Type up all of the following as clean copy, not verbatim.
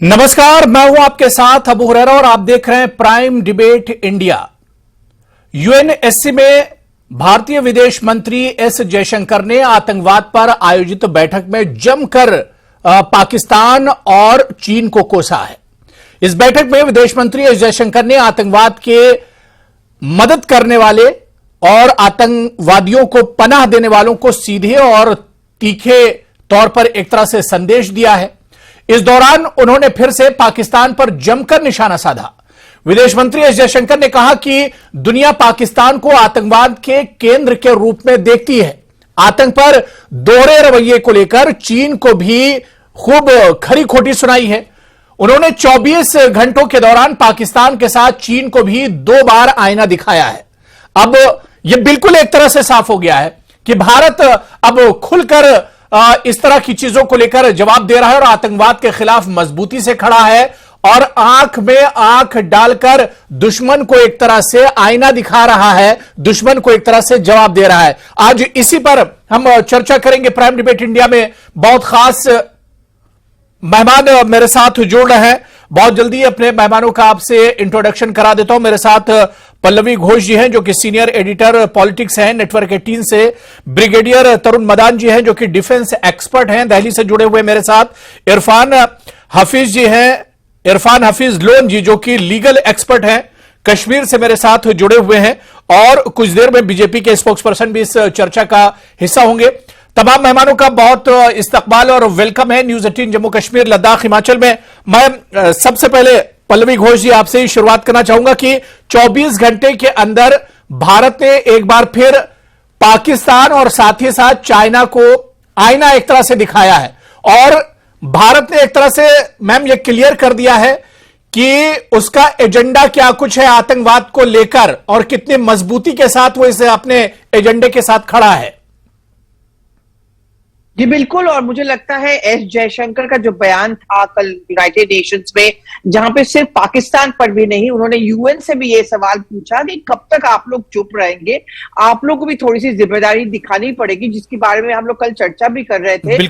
नमस्कार, मैं हूं आपके साथ अबू हुरैरा और आप देख रहे हैं प्राइम डिबेट इंडिया। यूएनएससी में भारतीय विदेश मंत्री एस जयशंकर ने आतंकवाद पर आयोजित बैठक में जमकर पाकिस्तान और चीन को कोसा है। इस बैठक में विदेश मंत्री एस जयशंकर ने आतंकवाद के मदद करने वाले और आतंकवादियों को पनाह देने वालों को सीधे और तीखे तौर पर एक तरह से संदेश दिया है। इस दौरान उन्होंने फिर से पाकिस्तान पर जमकर निशाना साधा। विदेश मंत्री एस जयशंकर ने कहा कि दुनिया पाकिस्तान को आतंकवाद के केंद्र के रूप में देखती है। आतंक पर दोहरे रवैये को लेकर चीन को भी खूब खरी खोटी सुनाई है। उन्होंने 24 घंटों के दौरान पाकिस्तान के साथ चीन को भी 2 बार आईना दिखाया है। अब यह बिल्कुल एक तरह से साफ हो गया है कि भारत अब खुलकर इस तरह की चीजों को लेकर जवाब दे रहा है और आतंकवाद के खिलाफ मजबूती से खड़ा है और आंख में आंख डालकर दुश्मन को एक तरह से आईना दिखा रहा है, दुश्मन को एक तरह से जवाब दे रहा है। आज इसी पर हम चर्चा करेंगे। प्राइम डिबेट इंडिया में बहुत खास मेहमान मेरे साथ जुड़ रहे हैं। बहुत जल्दी अपने मेहमानों का आपसे इंट्रोडक्शन करा देता हूं। मेरे साथ पल्लवी घोष जी हैं जो कि सीनियर एडिटर पॉलिटिक्स हैं नेटवर्क 18 से। ब्रिगेडियर तरुण मदान जी हैं जो कि डिफेंस एक्सपर्ट हैं, दिल्ली से जुड़े हुए मेरे साथ। इरफान हफीज जी हैं, इरफान हफीज लोन जी जो कि लीगल एक्सपर्ट हैं, कश्मीर से मेरे साथ जुड़े हुए हैं। और कुछ देर में बीजेपी के स्पोक्स पर्सन भी इस चर्चा का हिस्सा होंगे। तमाम मेहमानों का बहुत इस्तकबाल और वेलकम है न्यूज 18 जम्मू कश्मीर लद्दाख हिमाचल में। मैं सबसे पहले पल्लवी घोष जी आपसे ही शुरुआत करना चाहूंगा कि 24 घंटे के अंदर भारत ने एक बार फिर पाकिस्तान और साथ ही साथ चाइना को आईना एक तरह से दिखाया है और भारत ने एक तरह से मैम ये क्लियर कर दिया है कि उसका एजेंडा क्या कुछ है आतंकवाद को लेकर और कितनी मजबूती के साथ वो इसे अपने एजेंडे के साथ खड़ा है। जी बिल्कुल। और मुझे लगता है एस जयशंकर का जो बयान था कल यूनाइटेड नेशंस में, जहां पे सिर्फ पाकिस्तान पर भी नहीं, उन्होंने यूएन से भी ये सवाल पूछा कि कब तक आप लोग चुप रहेंगे, आप लोग को भी थोड़ी सी जिम्मेदारी दिखानी पड़ेगी, जिसके बारे में हम लोग कल चर्चा भी कर रहे थे।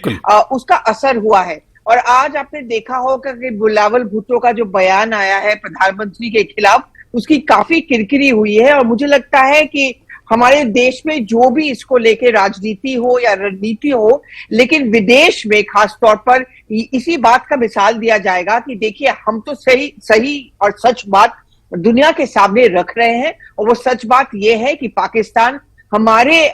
उसका असर हुआ है। और आज आपने देखा होगा कि बिलावल भुट्टो का जो बयान आया है प्रधानमंत्री के खिलाफ, उसकी काफी किरकिरी हुई है। और मुझे लगता है कि हमारे देश में जो भी इसको लेके राजनीति हो या रणनीति हो, लेकिन विदेश में खास तौर पर इसी बात का मिसाल दिया जाएगा कि देखिए हम तो सही और सच बात दुनिया के सामने रख रहे हैं। और वो सच बात ये है कि पाकिस्तान हमारे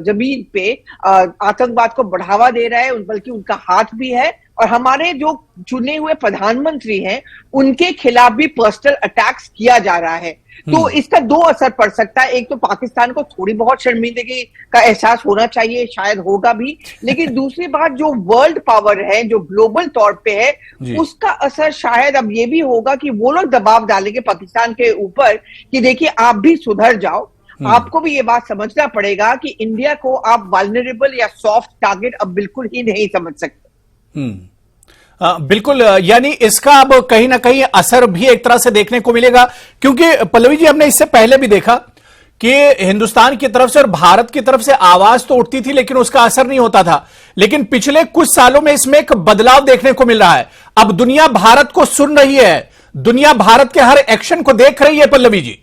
जमीन पे आतंकवाद को बढ़ावा दे रहा है, बल्कि उनका हाथ भी है। और हमारे जो चुने हुए प्रधानमंत्री हैं उनके खिलाफ भी पर्सनल अटैक्स किया जा रहा है। तो इसका 2 असर पड़ सकता है। एक तो पाकिस्तान को थोड़ी बहुत शर्मिंदगी का एहसास होना चाहिए, शायद होगा भी, लेकिन दूसरी बात जो वर्ल्ड पावर है, जो ग्लोबल तौर पे है, उसका असर शायद अब ये भी होगा कि वो लोग दबाव डालेंगे पाकिस्तान के ऊपर कि देखिए आप भी सुधर जाओ। आपको भी ये बात समझना पड़ेगा कि इंडिया को आप वल्नरेबल या सॉफ्ट टारगेट अब बिल्कुल ही नहीं समझ सकते। बिल्कुल, यानी इसका अब कहीं ना कहीं असर भी एक तरह से देखने को मिलेगा, क्योंकि पल्लवी जी हमने इससे पहले भी देखा कि हिंदुस्तान की तरफ से और भारत की तरफ से आवाज तो उठती थी लेकिन उसका असर नहीं होता था। लेकिन पिछले कुछ सालों में इसमें एक बदलाव देखने को मिल रहा है। अब दुनिया भारत को सुन रही है, दुनिया भारत के हर एक्शन को देख रही है। पल्लवी जी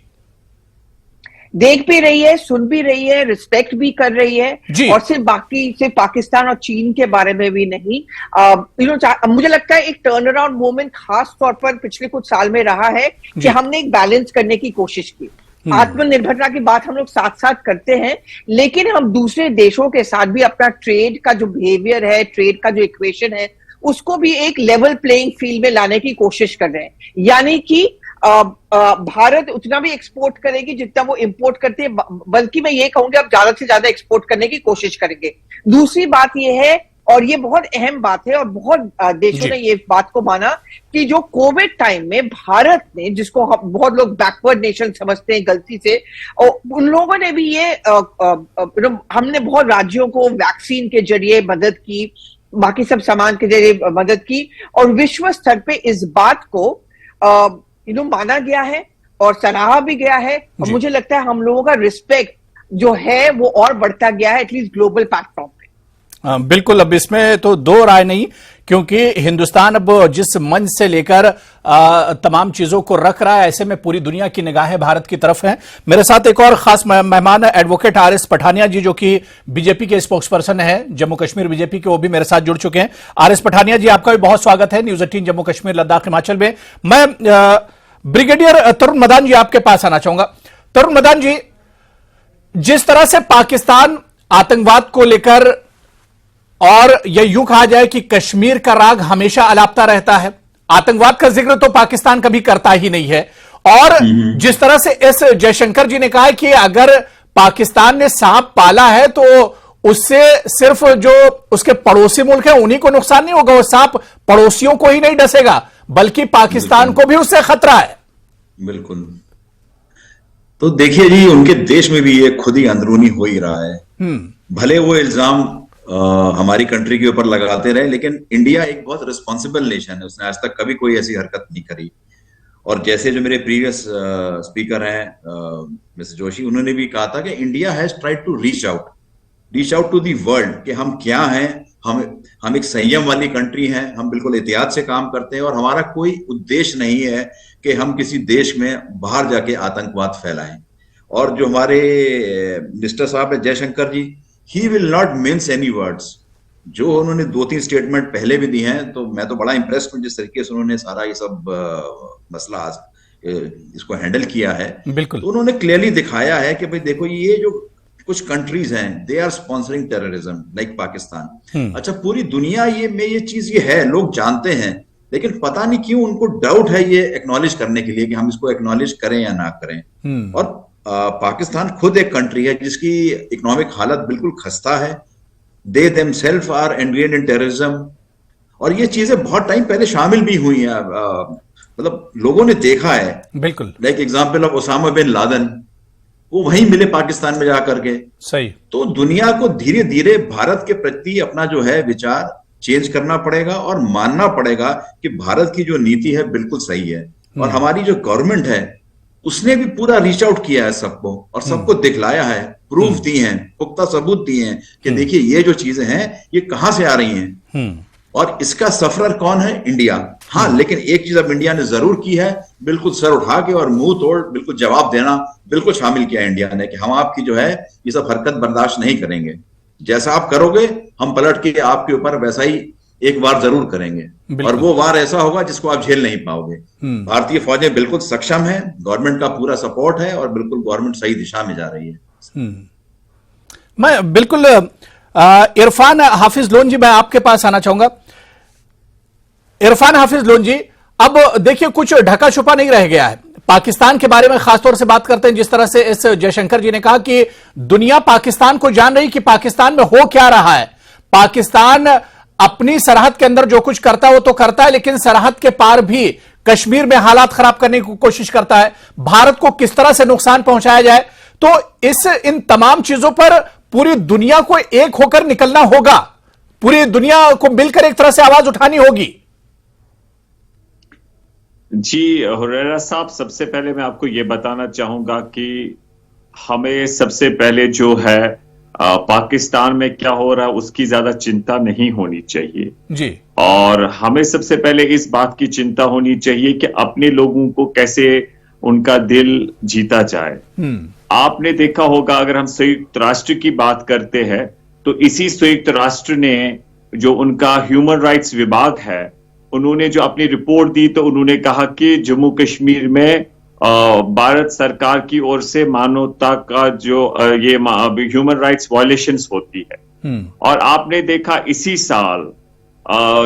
देख भी रही है, सुन भी रही है, रिस्पेक्ट भी कर रही है। और सिर्फ पाकिस्तान और चीन के बारे में भी नहीं। मुझे लगता है एक टर्न अराउंड मूवमेंट खास तौर पर पिछले कुछ साल में रहा है कि हमने एक बैलेंस करने की कोशिश की। आत्मनिर्भरता की बात हम लोग साथ साथ करते हैं, लेकिन हम दूसरे देशों के साथ भी अपना ट्रेड का जो बिहेवियर है, ट्रेड का जो इक्वेशन है, उसको भी एक लेवल प्लेइंग फील्ड में लाने की कोशिश कर रहे हैं। यानी कि भारत उतना भी एक्सपोर्ट करेगी जितना वो इंपोर्ट करती है, बल्कि मैं ये कहूंगी अब ज्यादा से ज्यादा एक्सपोर्ट करने की कोशिश करेंगे। दूसरी बात ये है, और ये बहुत अहम बात है और बहुत देशों ने ये बात को माना, कि जो कोविड टाइम में भारत ने, जिसको बहुत लोग बैकवर्ड नेशन समझते हैं गलती से, और उन लोगों ने भी ये हमने बहुत राज्यों को वैक्सीन के जरिए मदद की, बाकी सब सामान के जरिए मदद की, और विश्व स्तर पे इस बात को माना गया है और सराहा भी गया है। और मुझे लगता है हम लोगों का रिस्पेक्ट जो है वो और बढ़ता गया है, एटलीस्ट ग्लोबल प्लेटफॉर्म पे। बिल्कुल, अब इसमें तो दो राय नहीं, क्योंकि हिंदुस्तान अब जिस मंच से लेकर तमाम चीजों को रख रहा है, ऐसे में पूरी दुनिया की निगाहें भारत की तरफ हैं। मेरे साथ एक और खास मेहमान है, एडवोकेट आरएस पठानिया जी, जो कि बीजेपी के स्पोक्स पर्सन है जम्मू कश्मीर बीजेपी के, वो भी मेरे साथ जुड़ चुके हैं। आरएस पठानिया जी, आपका भी बहुत स्वागत है न्यूज 18 जम्मू कश्मीर लद्दाख हिमाचल में। मैं ब्रिगेडियर तरुण मदान जी आपके पास आना चाहूंगा। तरुण मदान जी, जिस तरह से पाकिस्तान आतंकवाद को लेकर, और यह यूं कहा जाए कि कश्मीर का राग हमेशा अलापता रहता है, आतंकवाद का जिक्र तो पाकिस्तान कभी करता ही नहीं है, और जिस तरह से एस जयशंकर जी ने कहा है कि अगर पाकिस्तान ने सांप पाला है तो उससे सिर्फ जो उसके पड़ोसी मुल्क हैं उन्हीं को नुकसान नहीं होगा, वो सांप पड़ोसियों को ही नहीं डसेगा बल्कि पाकिस्तान को भी उससे खतरा है। बिल्कुल। तो देखिए जी, उनके देश में भी ये खुद ही अंदरूनी हो ही रहा है। भले वो इल्जाम हमारी कंट्री के ऊपर लगाते रहे, लेकिन इंडिया एक बहुत रिस्पॉन्सिबल नेशन है, उसने आज तक कभी कोई ऐसी हरकत नहीं करी। और जैसे जो मेरे प्रीवियस स्पीकर हैं मिस्टर जोशी, उन्होंने भी कहा था कि India has tried to reach out to the world, कि हम क्या हैं, हम एक संयम वाली कंट्री हैं, हम बिल्कुल एहतियात से काम करते हैं, और हमारा कोई उद्देश्य नहीं है कि हम किसी देश में बाहर जाके आतंकवाद फैलाएं। और जो हमारे मिनिस्टर साहब है Jaishankar ji, he will not mince any words. जो उन्होंने 2-3 स्टेटमेंट पहले भी दी हैं, तो मैं तो बड़ा इंप्रेस हूं जिस तरीके से उन्होंने सारा ये सब मसला आज इसको हैंडल किया है। बिल्कुल। तो उन्होंने क्लियरली दिखाया है कि भाई देखो, ये जो कुछ कंट्रीज हैं, they are sponsoring terrorism like Pakistan. अच्छा, पूरी दुनिया में ये चीज ये है, लोग जानते हैं, लेकिन पता नहीं क्यों उनको डाउट है ये एक्नॉलेज करने के लिए कि हम इसको एक्नॉलेज करें या ना करें। और पाकिस्तान खुद एक कंट्री है जिसकी इकोनॉमिक हालत बिल्कुल खस्ता है। They themselves are engrained in terrorism, और ये चीजें बहुत टाइम पहले शामिल भी हुई हैं, मतलब लोगों ने देखा है। बिल्कुल। Like example of Osama bin Laden, वो वहीं मिले पाकिस्तान में जाकर के। सही। तो दुनिया को धीरे धीरे भारत के प्रति अपना जो है विचार चेंज करना पड़ेगा और मानना पड़ेगा कि भारत की जो नीति है बिल्कुल सही है। और हमारी जो गवर्नमेंट है उसने भी पूरा रीच आउट किया है सबको, और सबको दिखलाया है, प्रूफ दिए हैं, पुख्ता सबूत दिए हैं कि देखिए ये जो चीजें हैं ये कहां से आ रही हैं, और इसका सफरर कौन है? इंडिया। हाँ, लेकिन एक चीज अब इंडिया ने जरूर की है, बिल्कुल सर उठा के और मुंह तोड़ बिल्कुल जवाब देना बिल्कुल शामिल किया इंडिया ने, कि हम आपकी जो है ये सब हरकत बर्दाश्त नहीं करेंगे। जैसा आप करोगे हम पलट के आपके ऊपर वैसा ही एक वार जरूर करेंगे, और वो वार ऐसा होगा जिसको आप झेल नहीं पाओगे। भारतीय फौजें बिल्कुल सक्षम है, गवर्नमेंट का पूरा सपोर्ट है, और बिल्कुल गवर्नमेंट सही दिशा में जा रही है। मैं बिल्कुल इरफान हाफिज लोन जी, मैं आपके पास आना चाहूंगा। इरफान हाफिज लोन जी, अब देखिए कुछ ढका छुपा नहीं रह गया है, पाकिस्तान के बारे में खासतौर से बात करते हैं। जिस तरह से इस जयशंकर जी ने कहा कि दुनिया पाकिस्तान को जान रही कि पाकिस्तान में हो क्या रहा है। पाकिस्तान अपनी सरहद के अंदर जो कुछ करता है वो तो करता है, लेकिन सरहद के पार भी कश्मीर में हालात खराब करने की कोशिश करता है। भारत को किस तरह से नुकसान पहुंचाया जाए, तो इन तमाम चीजों पर पूरी दुनिया को एक होकर निकलना होगा, पूरी दुनिया को मिलकर एक तरह से आवाज उठानी होगी। जी हुरैरा साहब, सबसे पहले मैं आपको यह बताना चाहूंगा कि हमें सबसे पहले जो है पाकिस्तान में क्या हो रहा है उसकी ज्यादा चिंता नहीं होनी चाहिए जी। और हमें सबसे पहले इस बात की चिंता होनी चाहिए कि अपने लोगों को कैसे उनका दिल जीता जाए। आपने देखा होगा, अगर हम संयुक्त राष्ट्र की बात करते हैं तो इसी संयुक्त राष्ट्र ने जो उनका ह्यूमन राइट्स विभाग है, उन्होंने जो अपनी रिपोर्ट दी तो उन्होंने कहा कि जम्मू कश्मीर में भारत सरकार की ओर से मानवता का जो ये ह्यूमन राइट्स वायलेशंस होती है। और आपने देखा इसी साल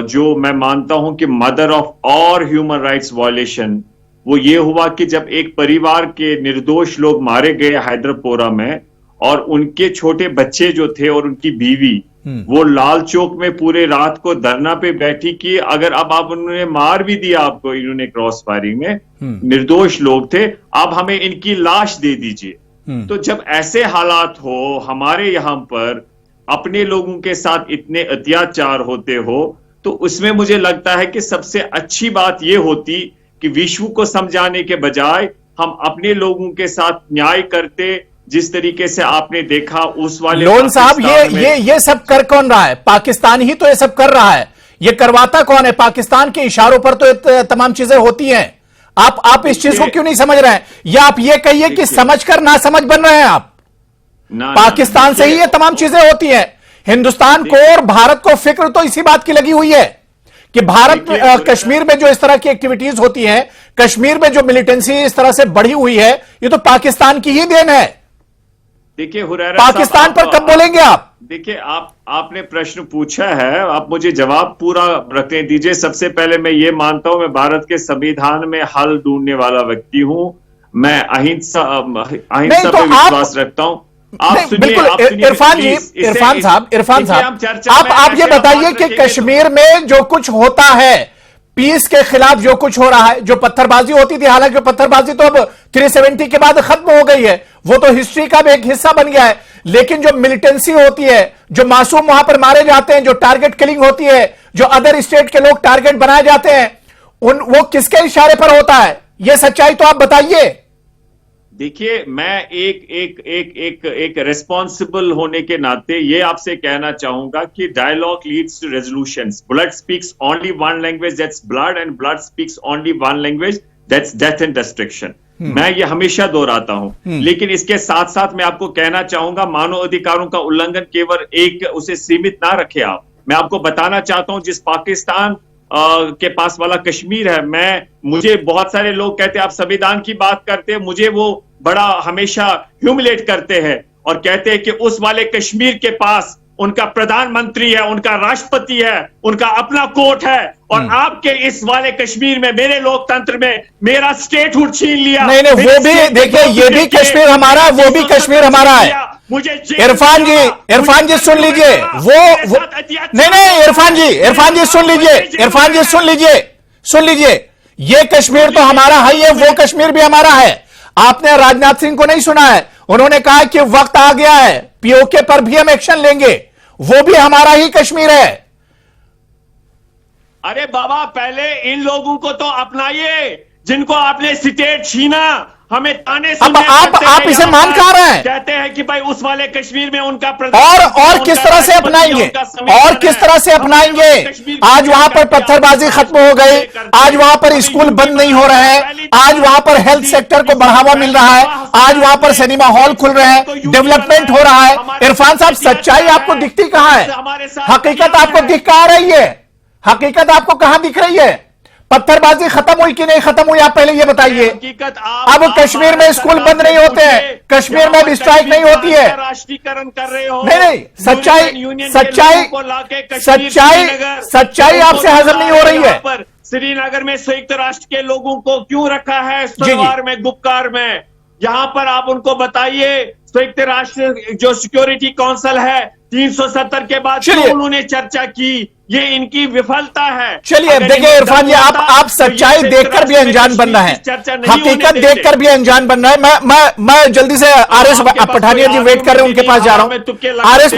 जो मैं मानता हूं कि mother of all human rights violation, वो ये हुआ कि जब एक परिवार के निर्दोष लोग मारे गए हैदरपोरा में, और उनके छोटे बच्चे जो थे और उनकी बीवी, वो लाल चौक में पूरे रात को धरना पे बैठी कि अगर अब आप उन्होंने मार भी दिया आपको, इन्होंने क्रॉस फायरिंग में, निर्दोष लोग थे, आप हमें इनकी लाश दे दीजिए। तो जब ऐसे हालात हो, हमारे यहां पर अपने लोगों के साथ इतने अत्याचार होते हो, तो उसमें मुझे लगता है कि सबसे अच्छी बात यह होती कि विश्व को समझाने के बजाय हम अपने लोगों के साथ न्याय करते जिस तरीके से आपने देखा उस वाले लोन साहब, पाकिस्तान ये सब कर कौन रहा है? पाकिस्तान ही तो ये सब कर रहा है। ये करवाता कौन है? पाकिस्तान के इशारों पर तो ये तमाम चीजें होती हैं। आप इस चीज को क्यों नहीं समझ रहे हैं? या आप ये कहिए कि समझकर ना समझ बन रहे हैं आप? पाकिस्तान से ही ये तमाम चीजें होती हैं। हिंदुस्तान को और भारत को फिक्र तो इसी बात की लगी हुई है कि भारत कश्मीर में जो इस तरह की एक्टिविटीज होती हैं, कश्मीर में जो मिलिटेंसी इस तरह से बढ़ी हुई है, ये तो पाकिस्तान की ही देन है। देखिए हुरैरा, पाकिस्तान पर कब बोलेंगे आप? देखिए आपने प्रश्न पूछा है, आप मुझे जवाब पूरा रखने दीजिए। सबसे पहले मैं ये मानता हूं, मैं भारत के संविधान में हल ढूंढने वाला व्यक्ति हूं। मैं अहिंसा पे विश्वास रखता हूं। आप सुनिए इरफान साहब, आप ये बताइए कि कश्मीर में जो कुछ होता है, पीस के खिलाफ जो कुछ हो रहा है, जो पत्थरबाजी होती थी, हालांकि पत्थरबाजी तो अब 370 के बाद खत्म हो गई है, वो तो हिस्ट्री का भी एक हिस्सा बन गया है। लेकिन जो मिलिटेंसी होती है, जो मासूम वहां पर मारे जाते हैं, जो टारगेट किलिंग होती है, जो अदर स्टेट के लोग टारगेट बनाए जाते हैं, वो किसके इशारे पर होता है? ये सच्चाई तो आप बताइए। देखिए, मैं एक रिस्पॉन्सिबल होने के नाते ये आपसे कहना चाहूंगा कि dialogue leads to resolutions. Blood speaks only one language, that's blood, and blood speaks only one language, that's death and destruction. मैं ये हमेशा दोहराता हूं। लेकिन इसके साथ साथ मैं आपको कहना चाहूंगा, मानव अधिकारों का उल्लंघन केवल उसे सीमित ना रखे आप। मैं आपको बताना चाहता हूं, जिस पाकिस्तान के पास वाला कश्मीर है, मुझे बहुत सारे लोग कहते हैं आप संविधान की बात करते हैं, मुझे वो बड़ा हमेशा ह्यूमिलेट करते हैं और कहते हैं कि उस वाले कश्मीर के पास उनका प्रधानमंत्री है, उनका राष्ट्रपति है, उनका अपना कोर्ट है, और आपके इस वाले कश्मीर में, मेरे लोकतंत्र में, मेरा स्टेटहुड छीन लिया। नहीं, वो भी देखिए, ये भी कश्मीर हमारा है, वो भी कश्मीर हमारा है। मुझे इरफान जी सुन लीजिए, वो नहीं, इरफान जी सुन लीजिए, ये कश्मीर तो हमारा है, वो कश्मीर भी हमारा है। आपने राजनाथ सिंह को नहीं सुना है? उन्होंने कहा कि वक्त आ गया है, पीओके पर भी हम एक्शन लेंगे, वो भी हमारा ही कश्मीर है। अरे बाबा, पहले इन लोगों को तो अपनाइए जिनको आपने स्टेट छीना। हमें ताने अब आप इसे मान कहां रहे हैं? कहते हैं कि भाई उस वाले कश्मीर में उनका और किस तरह से अपनाएंगे? और किस तरह से अपनाएंगे? आज वहां पर पत्थरबाजी खत्म हो गई, आज वहां पर स्कूल बंद नहीं हो रहे हैं, आज वहां पर हेल्थ सेक्टर को बढ़ावा मिल रहा है, आज वहां पर सिनेमा हॉल खुल रहे हैं, डेवलपमेंट हो रहा है। इरफान साहब, सच्चाई आपको दिखती कहां है? हकीकत आपको दिख कहां रही है? हकीकत आपको कहां दिख रही है? पत्थरबाजी खत्म हुई कि नहीं खत्म हुई, आप पहले ये बताइए। अब कश्मीर में स्कूल बंद नहीं होते हैं, कश्मीर में भी स्ट्राइक नहीं होती है। राष्ट्रीयकरण कर रहे हो। नहीं, सच्चाई आपसे हजम नहीं हो रही है। श्रीनगर में संयुक्त राष्ट्र के लोगों को क्यों रखा है सलवार में, गुप्कार में? यहां पर आप उनको बताइए, संयुक्त राष्ट्र जो सिक्योरिटी काउंसिल है, 370 के बाद क्यों उन्होंने चर्चा की? ये इनकी विफलता है। चलिए, देखिए इरफान जी, आप सच्चाई देखकर भी अनजान बन रहे हैं, हकीकत देखकर भी अनजान बन रहे हैं। मैं जल्दी से आरएस पठानिया जी वेट कर रहे हैं, उनके पास जा रहा हूं। आरएस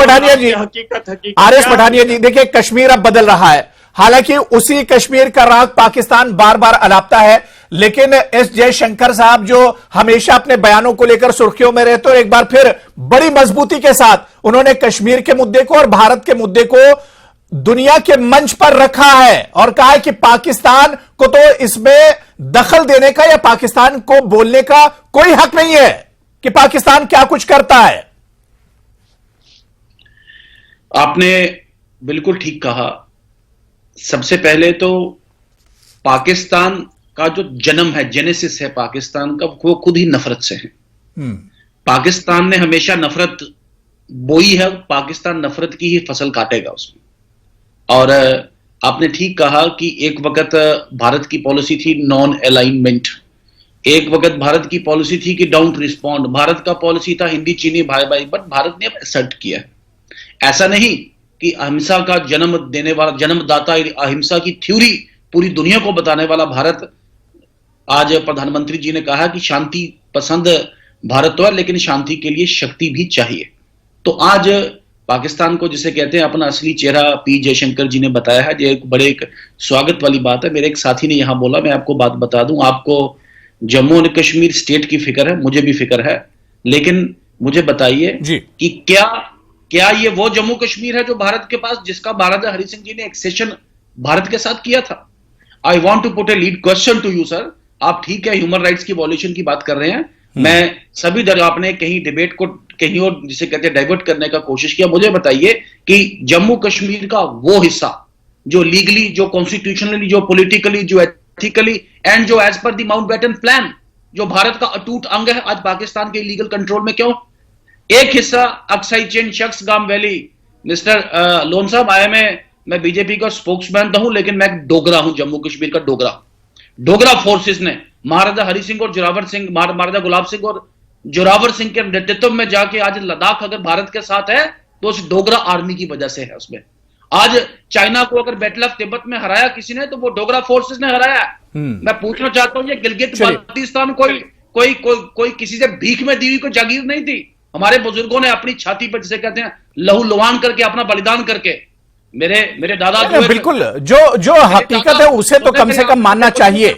पठानिया जी, देखिए कश्मीर अब बदल रहा है, हालांकि उसी कश्मीर का राग पाकिस्तान बार बार अलापता है, लेकिन एस जयशंकर साहब जो हमेशा अपने बयानों को लेकर सुर्खियों में रहते, और एक बार फिर बड़ी मजबूती के साथ उन्होंने कश्मीर के मुद्दे को और भारत के मुद्दे को दुनिया के मंच पर रखा है और कहा है कि पाकिस्तान को तो इसमें दखल देने का या पाकिस्तान को बोलने का कोई हक नहीं है कि पाकिस्तान क्या कुछ करता है। आपने बिल्कुल ठीक कहा। सबसे पहले तो पाकिस्तान का जो जन्म है, जेनेसिस है पाकिस्तान का, वो खुद ही नफरत से है। पाकिस्तान ने हमेशा नफरत बोई है, पाकिस्तान नफरत की ही फसल काटेगा उसमें। और आपने ठीक कहा कि एक वक्त भारत की पॉलिसी थी नॉन अलाइनमेंट, एक वक्त भारत की पॉलिसी थी कि डोंट रिस्पॉन्ड, भारत का पॉलिसी था हिंदी चीनी भाई भाई, बट भारत ने अब असर्ट किया है। ऐसा नहीं कि अहिंसा का जन्म देने वाला, जन्मदाता अहिंसा की थ्योरी पूरी दुनिया को बताने वाला भारत, आज प्रधानमंत्री जी ने कहा कि शांति पसंद भारत तो है, लेकिन शांति के लिए शक्ति भी चाहिए। तो आज पाकिस्तान को जिसे कहते हैं अपना असली चेहरा पी जयशंकर जी ने बताया है, ये एक बड़े एक स्वागत वाली बात है। मेरे एक साथी ने यहां बोला, मैं आपको बात बता दूं, आपको जम्मू और कश्मीर स्टेट की फिक्र है, मुझे भी फिक्र है, लेकिन मुझे बताइए जी। कि क्या ये वो जम्मू कश्मीर है जो भारत के पास, जिसका महाराजा हरि सिंह जी ने एक्सेशन भारत के साथ किया था? I want to put a lead question to you sir. आप ठीक है ह्यूमन राइट्स की वॉल्यूशन की बात कर रहे हैं, मैं सभी दर आपने कहीं डिबेट को कहीं और जिसे कहते हैं डाइवर्ट करने का कोशिश किया। मुझे बताइए कि जम्मू कश्मीर का वो हिस्सा जो लीगली, जो कॉन्स्टिट्यूशनली, जो पॉलिटिकली, जो एथिकली एंड जो as per the Mountbatten plan जो भारत का अटूट अंग है, आज पाकिस्तान के लीगल कंट्रोल में क्यों? एक हिस्सा अक्साई चिन, शख्सगाम वैली, मिस्टर लोन साहब, मैं बीजेपी का स्पोक्समैन तो हूं, लेकिन मैं डोगरा हूं, जम्मू कश्मीर का डोगरा फोर्सेस ने महाराजा हरि सिंह और जोरावर सिंह, महाराजा गुलाब सिंह और जोरावर सिंह के नेतृत्व में जाके आज लद्दाख अगर भारत के साथ है तो उस डोगरा आर्मी की वजह से है। उसमें आज चाइना को अगर बैटल ऑफ तिब्बत में हराया किसी ने तो वो डोगरा फोर्सेस ने हराया। मैं पूछना चाहता हूं, ये गिलगित बाल्टिस्तान कोई किसी से भीख में दी हुई कोई जागीर नहीं थी। हमारे बुजुर्गों ने अपनी छाती पर, जिसे कहते हैं, लहू लुहान करके, अपना बलिदान करके, मेरे दादा बिल्कुल जो हकीकत है उसे तो कम से कम मानना चाहिए।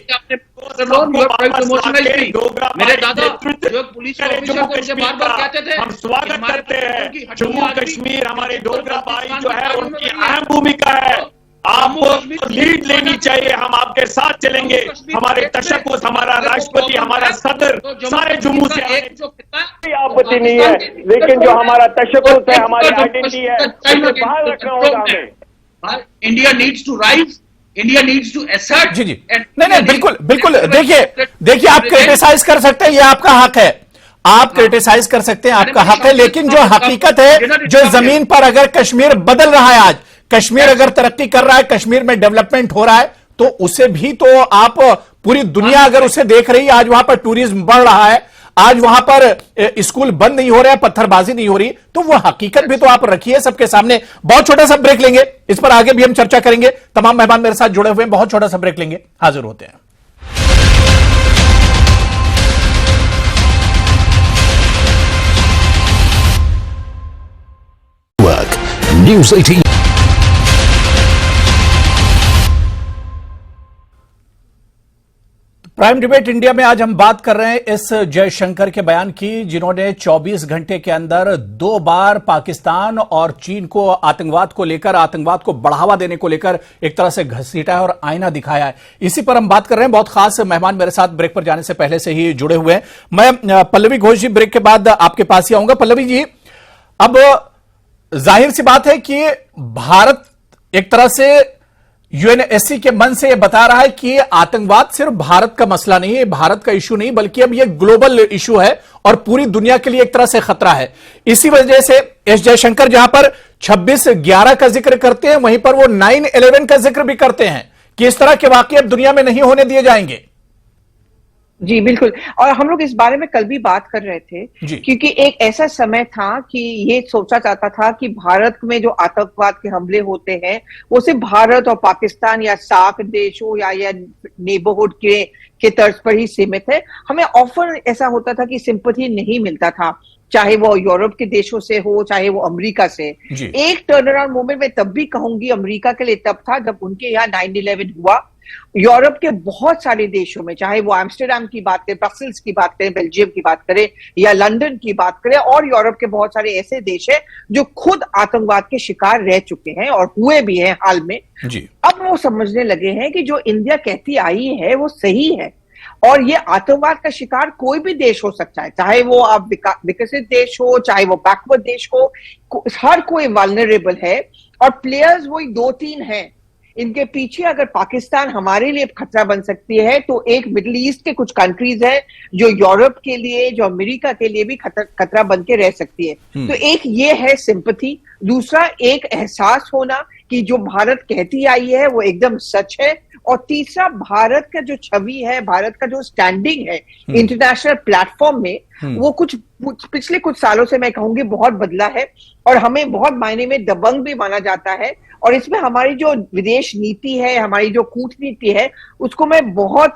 मेरे दादा जो पुलिस ऑफिसर को इसे बार बार कहते थे, हम स्वागत करते हैं जम्मू कश्मीर हमारे डोगरा भाई जो है उनकी अहम भूमिका है। आपको लीड लेनी चाहिए, हम आपके साथ चलेंगे। हमारे तशक्कुस, हमारा राष्ट्रपति, हमारा सदर सारे जम्मू से आपत्ति नहीं है, लेकिन जो हमारा तशक्कुस है, हमारी आइडेंटिटी है, उसे बाहर रखना होगा हमें। India needs to rise, India needs to assert. जी नहीं, बिल्कुल देखिए आप क्रिटिसाइज कर सकते हैं, ये आपका हक है, आप क्रिटिसाइज कर सकते हैं, आपका हक है, लेकिन जो हकीकत है, जो जमीन पर अगर कश्मीर बदल रहा है, आज कश्मीर अगर तरक्की कर रहा है, कश्मीर में डेवलपमेंट हो रहा है, तो उसे भी तो आप, पूरी दुनिया अगर उसे देख रही है, आज वहां पर टूरिज्म बढ़ रहा है, आज वहां पर स्कूल बंद नहीं हो रहे हैं, पत्थरबाजी नहीं हो रही, तो वो हकीकत भी तो आप रखिए सबके सामने। बहुत छोटा सा ब्रेक लेंगे, इस पर आगे भी हम चर्चा करेंगे। तमाम मेहमान मेरे साथ जुड़े हुए हैं, बहुत छोटा सा ब्रेक लेंगे, हाजिर होते हैं। News 18 प्राइम डिबेट इंडिया में आज हम बात कर रहे हैं इस जयशंकर के बयान की, जिन्होंने 24 घंटे के अंदर 2 बार पाकिस्तान और चीन को आतंकवाद को लेकर, आतंकवाद को बढ़ावा देने को लेकर एक तरह से घसीटा है और आईना दिखाया है। इसी पर हम बात कर रहे हैं। बहुत खास मेहमान मेरे साथ ब्रेक पर जाने से पहले से ही जुड़े हुए हैं। मैं पल्लवी घोष जी ब्रेक के बाद आपके पास ही आऊंगा। पल्लवी जी, अब जाहिर सी बात है कि भारत एक तरह से यूएनएससी के मन से यह बता रहा है कि आतंकवाद सिर्फ भारत का मसला नहीं है, भारत का इशू नहीं, बल्कि अब यह ग्लोबल इशू है और पूरी दुनिया के लिए एक तरह से खतरा है। इसी वजह से एस जयशंकर जहां पर 26/11 का जिक्र करते हैं, वहीं पर वो 9/11 का जिक्र भी करते हैं कि इस तरह के वाकये अब दुनिया में नहीं होने दिए जाएंगे। जी बिल्कुल, और हम लोग इस बारे में कल भी बात कर रहे थे, क्योंकि एक ऐसा समय था कि ये सोचा जाता था कि भारत में जो आतंकवाद के हमले होते हैं वो सिर्फ भारत और पाकिस्तान या सार्क देशों या नेबरहुड के तर्ज पर ही सीमित है। हमें ऑफर ऐसा होता था कि सिंपैथी नहीं मिलता था, चाहे वो यूरोप के देशों से हो, चाहे वो अमेरिका से। एक टर्न अराउंड मोमेंट में तब भी कहूंगी अमेरिका के लिए तब था जब उनके यहाँ 9/11 हुआ। यूरोप के बहुत सारे देशों में, चाहे वो एम्स्टर्डम की बात करें, ब्रसेल्स की बात करें, बेल्जियम की बात करें या लंदन की बात करें, और यूरोप के बहुत सारे ऐसे देश हैं जो खुद आतंकवाद के शिकार रह चुके हैं और हुए भी हैं हाल में। अब वो समझने लगे हैं कि जो इंडिया कहती आई है वो सही है, और ये आतंकवाद का शिकार कोई भी देश हो सकता है, चाहे वो अब विकसित देश हो, चाहे वो बैकवर्ड देश हो, हर कोई वल्नरेबल है। और प्लेयर्स वही 2-3 हैं। इनके पीछे अगर पाकिस्तान हमारे लिए खतरा बन सकती है, तो एक मिडिल ईस्ट के कुछ कंट्रीज हैं जो यूरोप के लिए, जो अमेरिका के लिए भी खतरा बन के रह सकती है। तो एक ये है सिंपैथी, दूसरा एक एहसास होना कि जो भारत कहती आई है वो एकदम सच है, और तीसरा भारत का जो छवि है, भारत का जो स्टैंडिंग है इंटरनेशनल प्लेटफॉर्म में, वो कुछ पिछले कुछ सालों से मैं कहूंगी बहुत बदला है, और हमें बहुत मायने में दबंग भी माना जाता है। और इसमें हमारी जो विदेश नीति है, हमारी जो कूटनीति है, उसको मैं बहुत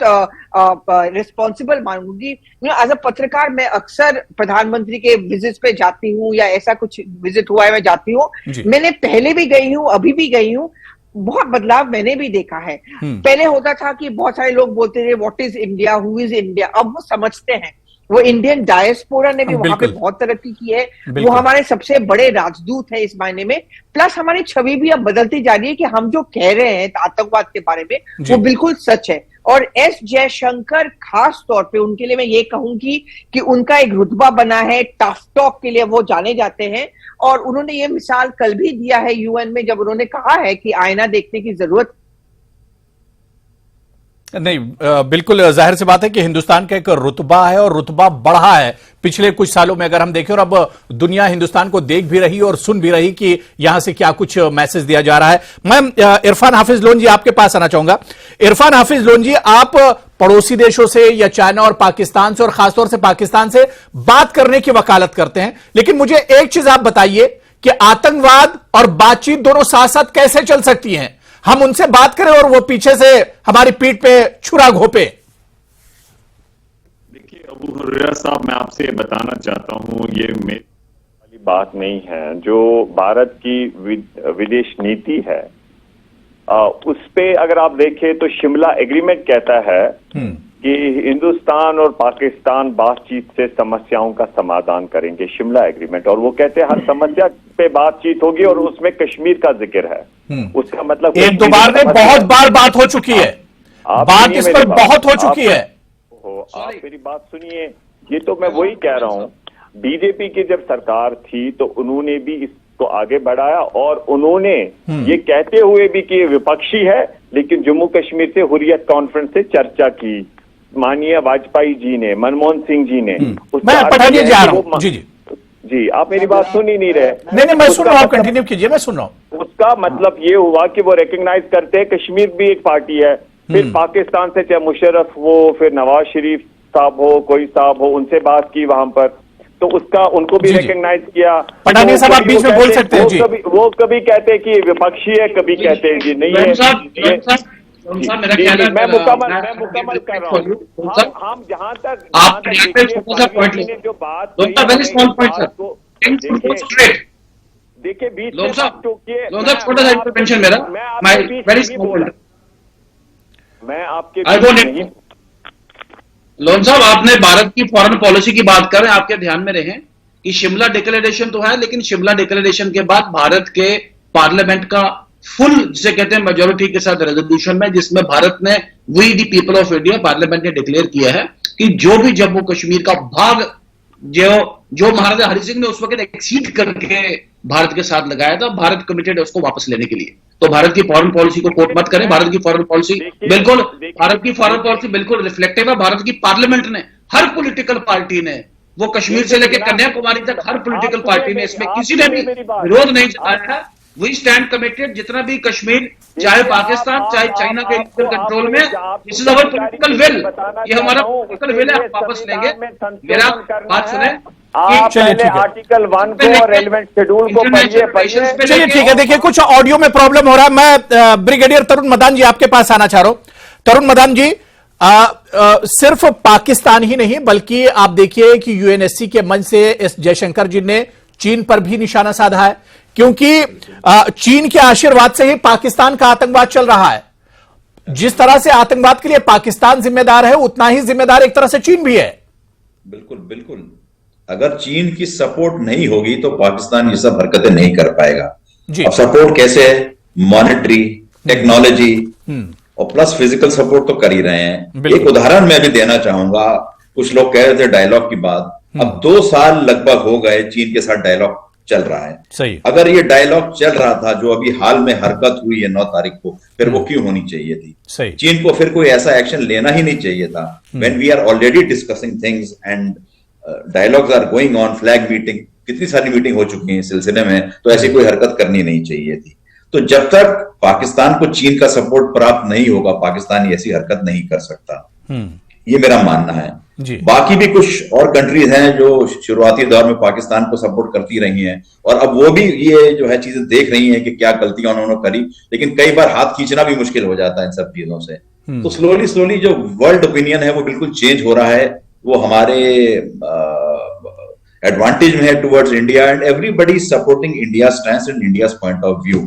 रिस्पॉन्सिबल मानूंगी। एज अ पत्रकार मैं अक्सर प्रधानमंत्री के विजिट पे जाती हूँ, या ऐसा कुछ विजिट हुआ है मैं जाती हूँ। मैंने पहले भी गई हूँ, अभी भी गई हूँ, बहुत बदलाव मैंने भी देखा है। पहले होता था कि बहुत सारे लोग बोलते थे what is India, who is India. अब वो समझते हैं वो इंडियन डायस्पोरा ने भी वहां पे बिल्कुल। बहुत तरक्की की है। वो बिल्कुल। हमारे सबसे बड़े राजदूत है इस मायने में। प्लस हमारी छवि भी अब बदलती जा रही है कि हम जो कह रहे हैं आतंकवाद के बारे में जी। वो बिल्कुल सच है। और एस जयशंकर खास तौर पे उनके लिए मैं ये कहूंगी कि उनका एक रुतबा बना है, टफ टॉक के लिए वो जाने जाते हैं। और उन्होंने ये मिसाल कल भी दिया है यूएन में, जब उन्होंने कहा है कि आईना देखने की जरूरत नहीं, बिल्कुल जाहिर सी बात है कि हिंदुस्तान का एक रुतबा है और रुतबा बढ़ा है पिछले कुछ सालों में, अगर हम देखें। और अब दुनिया हिंदुस्तान को देख भी रही और सुन भी रही कि यहां से क्या कुछ मैसेज दिया जा रहा है। मैं इरफान हाफिज लोन जी आपके पास आना चाहूंगा। इरफान हाफिज लोन जी, आप पड़ोसी देशों से या चाइना और पाकिस्तान से, और खासतौर से पाकिस्तान से बात करने की वकालत करते हैं, लेकिन मुझे एक चीज आप बताइए कि आतंकवाद और बातचीत दोनों साथ साथ कैसे चल सकती हैं? हम उनसे बात करें और वो पीछे से हमारी पीठ पे छुरा घोपे। देखिए अबू हुरैरा साहब, मैं आपसे बताना चाहता हूं, ये मेरी वाली बात नहीं है। जो भारत की विदेश नीति है उस पे अगर आप देखें तो शिमला एग्रीमेंट कहता है कि हिंदुस्तान और पाकिस्तान बातचीत से समस्याओं का समाधान करेंगे, शिमला एग्रीमेंट। और वो कहते हैं हर समस्या पे बातचीत होगी और उसमें कश्मीर का जिक्र है। उसका मतलब एक दो बार नहीं, बहुत बार बात हो चुकी है, बात इस पर बहुत हो चुकी है। आप मेरी बात सुनिए, ये तो मैं वही कह रहा हूँ। बीजेपी की जब सरकार थी तो उन्होंने भी इसको आगे बढ़ाया और उन्होंने ये कहते हुए भी कि विपक्षी है, लेकिन जम्मू कश्मीर से हुर्रियत कॉन्फ्रेंस से चर्चा की माननीय वाजपेयी जी ने, मनमोहन सिंह जी ने। मैं पढ़ाने जा रहा हूं। जी जी जी, आप मेरी बात सुन ही नहीं रहे। नहीं, मैं सुन रहा हूं, आप कंटिन्यू कीजिए, मैं सुन रहा हूं। उसका मतलब ये हुआ कि वो रिकॉग्नाइज करते हैं कश्मीर भी एक पार्टी है। फिर पाकिस्तान से चाहे मुशर्रफ हो, फिर नवाज शरीफ साहब हो, कोई साहब हो, उनसे बात की वहां पर, तो उसका उनको भी रिकॉग्नाइज किया। पठानिया साहब, आप बीच में बोल सकते हैं जी। वो कभी कहते हैं कि विपक्षी है, कभी कहते हैं जी नहीं है। मैं मुकम्मल कर रहा हूँ। हम जहां तक जो बात देखिए बीच में छोटा सा इंटरवेंशन मेरा, मैं आपके लोन साहब, आपने भारत की फॉरेन पॉलिसी की बात कर रहे हैं, आपके ध्यान में रहे कि शिमला डिक्लेरेशन तो है, लेकिन शिमला डिक्लेरेशन के बाद भारत के पार्लियामेंट का फुल, जिसे कहते हैं मेजोरिटी के साथ रेजोल्यूशन में, जिसमें भारत ने we the people of India parliament ने डिक्लेयर किया है कि जो भी जम्मू कश्मीर का भाग जो महाराजा हरि सिंह ने उस वक्त एक्सीड करके भारत के साथ लगाया था, भारत कमिटेड है उसको वापस लेने के लिए। तो भारत की फॉरेन पॉलिसी को कोट मत करें। भारत की फॉरेन पॉलिसी बिल्कुल रिफ्लेक्टिव है। भारत की पार्लियामेंट ने, हर पॉलिटिकल पार्टी ने, वो कश्मीर से लेकर कन्याकुमारी तक हर पॉलिटिकल पार्टी ने इसमें किसी ने भी विरोध नहीं जताया है। वी स्टैंड कमिटेड, जितना भी कश्मीर, चाहे पाकिस्तान चाहे चाइना के कंट्रोल में, this is our political will, ये हमारा पॉलिटिकल विल है, वापस लेंगे। मेरा बात सुने, आर्टिकल 1 को रेलेवेंट शेड्यूल को पढ़िए। चलिए ठीक है, देखिए कुछ ऑडियो में प्रॉब्लम हो रहा है। मैं ब्रिगेडियर तरुण मदान जी आपके पास आना चाह रहा हूं। तरुण मदान जी, सिर्फ पाकिस्तान ही नहीं बल्कि आप देखिए कि यूएनएससी के मंच से एस जयशंकर जी ने चीन पर भी निशाना साधा है, क्योंकि चीन के आशीर्वाद से ही पाकिस्तान का आतंकवाद चल रहा है। जिस तरह से आतंकवाद के लिए पाकिस्तान जिम्मेदार है, उतना ही जिम्मेदार एक तरह से चीन भी है। बिल्कुल बिल्कुल, अगर चीन की सपोर्ट नहीं होगी तो पाकिस्तान ये सब हरकतें नहीं कर पाएगा। अब सपोर्ट कैसे है? मॉनेटरी, टेक्नोलॉजी और प्लस फिजिकल सपोर्ट तो कर ही रहे हैं। एक उदाहरण मैं भी देना चाहूंगा। कुछ लोग कह रहे थे डायलॉग की बात, अब 2 साल लगभग हो गए चीन के साथ डायलॉग चल रहा है। सही। अगर ये डायलॉग चल रहा था, जो अभी हाल में हरकत हुई है 9 तारीख को, फिर वो क्यों होनी चाहिए थी? सही। चीन को फिर कोई ऐसा एक्शन लेना ही नहीं चाहिए था। When we are already discussing things and dialogues are going on, flag meeting, कितनी सारी मीटिंग हो चुकी है इस सिलसिले में, तो ऐसी कोई हरकत करनी नहीं चाहिए थी। तो जब तक पाकिस्तान को चीन का सपोर्ट प्राप्त नहीं होगा, पाकिस्तान ऐसी हरकत नहीं कर सकता, ये मेरा मानना है। बाकी भी कुछ और कंट्रीज हैं जो शुरुआती दौर में पाकिस्तान को सपोर्ट करती रही हैं, और अब वो भी ये जो है चीजें देख रही हैं कि क्या गलतियां उन्होंने करी, लेकिन कई बार हाथ खींचना भी मुश्किल हो जाता है इन सब चीजों से। तो स्लोली जो वर्ल्ड ओपिनियन है वो बिल्कुल चेंज हो रहा है। वो हमारे एडवांटेज में है towards India, and everybody supporting India stand and India point of view.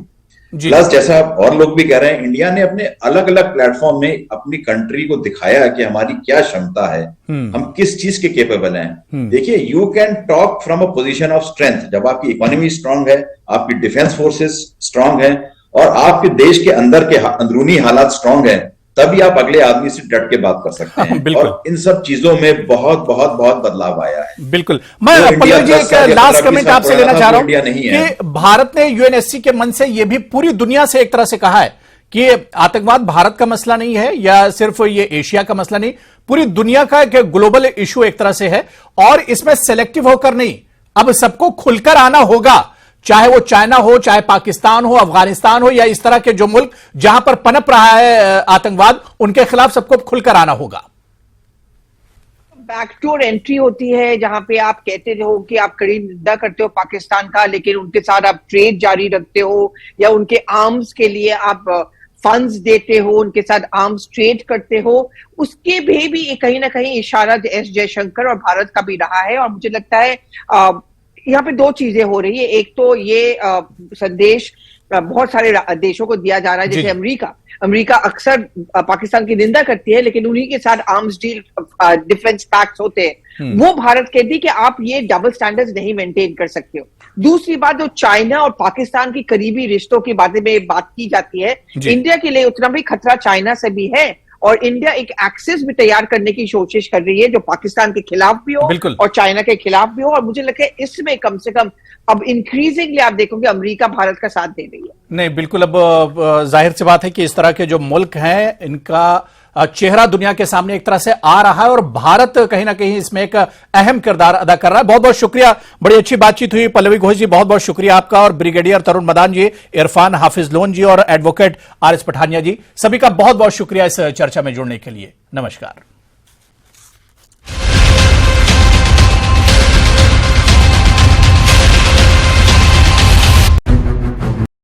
Plus जैसा और लोग भी कह रहे हैं, इंडिया ने अपने अलग अलग प्लेटफॉर्म में अपनी कंट्री को दिखाया कि हमारी क्या क्षमता है, हम किस चीज के केपेबल हैं। देखिए, you can talk from a position of strength. जब आपकी इकोनॉमी स्ट्रांग है, आपकी डिफेंस फोर्सेस स्ट्रांग है और आपके देश के अंदर के अंदरूनी हालात स्ट्रांग है, तभी आप अगले आदमी से डट के बात कर सकते हैं। और इन सब चीजों में बहुत बहुत बहुत बदलाव आया है। बिल्कुल। मैं पल्लव जी एक लास्ट कमेंट आपसे लेना चाह रहा हूं कि भारत ने यूएनएससी के मंच से यह भी पूरी दुनिया से एक तरह से कहा है कि आतंकवाद भारत का मसला नहीं है या सिर्फ ये एशिया का मसला नहीं, पूरी दुनिया का एक ग्लोबल इशू एक तरह से है और इसमें सेलेक्टिव होकर नहीं, अब सबको खुलकर आना होगा, चाहे वो चाइना हो, चाहे पाकिस्तान हो, अफगानिस्तान हो या इस तरह के जो मुल्क जहां पर पनप रहा है आतंकवाद, उनके खिलाफ सबको खुलकर आना होगा। बैकडोर एंट्री होती है जहां पे आप कहते हो कि आप कड़ी निंदा करते हो पाकिस्तान का, लेकिन उनके साथ आप ट्रेड जारी रखते हो या उनके आर्म्स के लिए आप फंड्स देते हो, उनके साथ आर्म्स ट्रेड करते हो, उसके भी कहीं ना कहीं इशारा एस जयशंकर और भारत का भी रहा है। और मुझे लगता है यहाँ पे दो चीजें हो रही है। एक तो ये संदेश बहुत सारे देशों को दिया जा रहा है, जैसे अमेरिका अक्सर पाकिस्तान की निंदा करती है, लेकिन उन्हीं के साथ आर्म्स डील डिफेंस पैक्ट्स होते हैं, वो भारत कहती है कि आप ये डबल स्टैंडर्ड्स नहीं मेंटेन कर सकते हो। दूसरी बात, जो चाइना और पाकिस्तान की करीबी रिश्तों के बारे में बात की जाती है, इंडिया के लिए उतना भी खतरा चाइना से भी है और इंडिया एक एक्सिस भी तैयार करने की कोशिश कर रही है जो पाकिस्तान के खिलाफ भी हो और चाइना के खिलाफ भी हो। और मुझे लगता है इसमें कम से कम अब इंक्रीजिंगली आप देखोगे अमेरिका भारत का साथ दे रही है। नहीं, बिल्कुल। अब जाहिर सी बात है कि इस तरह के जो मुल्क हैं, इनका चेहरा दुनिया के सामने एक तरह से आ रहा है और भारत कहीं ना कहीं इसमें एक अहम किरदार अदा कर रहा है। बहुत बहुत शुक्रिया, बड़ी अच्छी बातचीत हुई। पल्लवी घोष जी, बहुत बहुत शुक्रिया आपका, और ब्रिगेडियर तरुण मदान जी, इरफान हाफिज लोन जी और एडवोकेट आर एस पठानिया जी, सभी का बहुत बहुत शुक्रिया इस चर्चा में जुड़ने के लिए। नमस्कार।